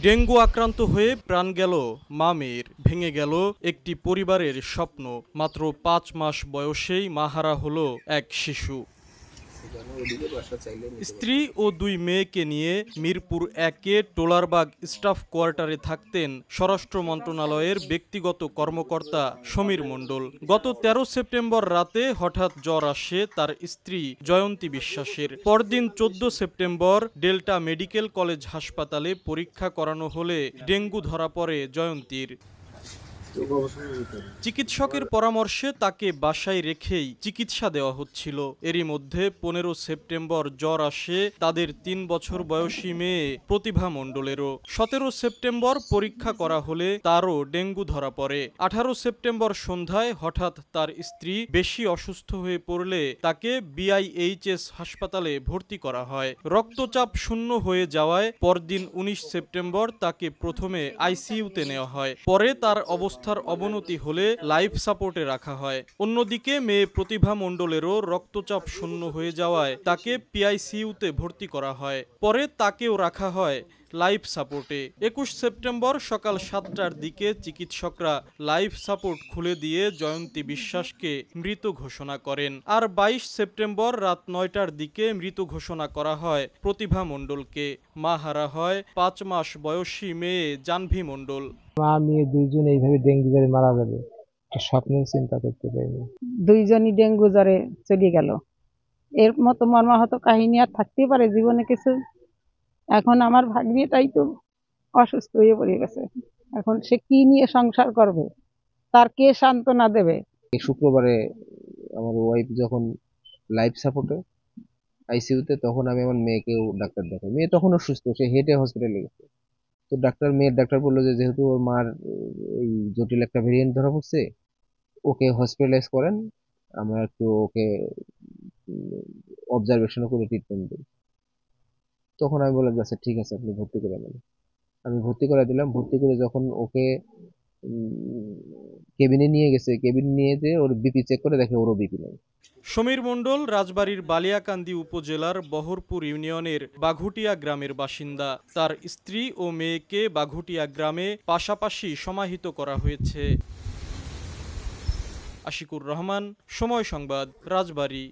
Dengue আক্রান্ত হয়ে প্রাণ গেল মা মেয়ের, ভেঙে গেল একটি পরিবারের স্বপ্ন। মাত্র ৫ মাস বয়সেই মাহারা হলো এক শিশু। স্ত্রী ও ২ মেয়েকে নিয়ে মিরপুর ১-এ টোলারবাগ স্টাফ কোয়ার্টারে থাকতেন স্বরাষ্ট্র মন্ত্রণালয়ের ব্যক্তিগত কর্মকর্তা সমীর মণ্ডল। গত ১৩ সেপ্টেম্বর রাতে হঠাৎ জ্বর আসে তার স্ত্রী জয়ন্তী বিশ্বাসের। পরদিন ১৪ সেপ্টেম্বর ডেল্টা মেডিকেল কলেজ হাসপাতালে পরীক্ষা করানো হলে ডেঙ্গু ধরা পড়ে জয়ন্তীর। চিকিৎসকের পরামর্শে তাকে বাসায় রেখেই চিকিৎসা দেওয়া হচ্ছিল। এরই মধ্যে ১৫ সেপ্টেম্বর জ্বর আসে তাদের ৩ বছর বয়সী মেয়ে প্রতিভা মণ্ডলেরও। ১৭ সেপ্টেম্বর পরীক্ষা করা হলে তারও ডেঙ্গু ধরা পড়ে। ১৮ সেপ্টেম্বর সন্ধ্যায় হঠাৎ তার স্ত্রী বেশি অসুস্থ হয়ে পড়লে তাকে বিআইএইচএস হাসপাতালে ভর্তি করা হয়। রক্তচাপ শূন্য হয়ে যাওয়ায় পরদিন ১৯ সেপ্টেম্বর তাকে প্রথমে আইসিইউতে নেওয়া হয়। পরে তার অবস্থার অবনতি হলে লাইফ সাপোর্টে রাখা হয়। অন্যদিকে মেয়ে প্রতিভা মণ্ডলেরও রক্তচাপ শূন্য হয়ে যাওয়ায় তাকে পিআইসিইউতে ভর্তি করা হয়। পরে তাকেও রাখা হয় লাইফ সাপোর্টে। ২১ সেপ্টেম্বর সকাল ৭টার দিকে চিকিৎসকরা লাইফ সাপোর্ট খুলে দিয়ে জয়ন্তী বিশ্বাসকে মৃত ঘোষণা করেন। আর ২২ সেপ্টেম্বর রাত ৯টার দিকে মৃত ঘোষণা করা হয় প্রতিভা মণ্ডলকে। মা হারা হয় ৫ মাস বয়সী মেয়ে জাহ্নবী মণ্ডল। মা মেয়ে দুইজন এইভাবে ডেঙ্গু জ্বরে মারা যাবে স্বপ্নেও চিন্তা করতে পারিনি। দুইজনই ডেঙ্গু জ্বরে চলে গেল। এর মতো মর্মাহত কাহিনী আর থাকতেই পারে জীবনে কিছু? এখন আমার ভাগ্নিটাই তো অসুস্থ হয়ে পড়ে গেছে। এখন সে কি নিয়ে সংসার করবে? তার কে সান্ত্বনা দেবে? শুক্রবারে আমার ওয়াইফ যখন লাইফ সাপোর্টে আইসিইউতে, তখন আমি আমার মেয়েকেও ডাক্তার দেখাই। মেয়ে তখন অসুস্থ, সে হেঁটে হসপিটালে গেছে। তো মেয়ের ডাক্তার বললো যে যেহেতু ওর মার এই জটিল একটা ভেরিয়েন্ট ধরা পড়ছে, ওকে হসপিটালাইজ করেন, আমরা একটু ওকে অবজারভেশন করে ট্রিটমেন্ট দিই। তখন আমি বললাম আচ্ছা ঠিক আছে, আপনি ভর্তি করে দেন। আমি ভর্তি করে দিলাম। ভর্তি করে যখন ওকে কেবিনে নিয়ে গেছে, কেবিন নিয়ে যেয়ে ওর বিপি চেক করে দেখে ওরও বিপি নেই। সমীর মণ্ডল রাজবাড়ীর বালিয়াকান্দি উপজেলার বহরপুর ইউনিয়নের বাঘুটিয়া গ্রামের বাসিন্দা। তার স্ত্রী ও মেয়েকে বাঘুটিয়া গ্রামে পাশাপাশি সমাহিত করা হয়েছে। আশিকুর রহমান, সময় সংবাদ, রাজবাড়ী।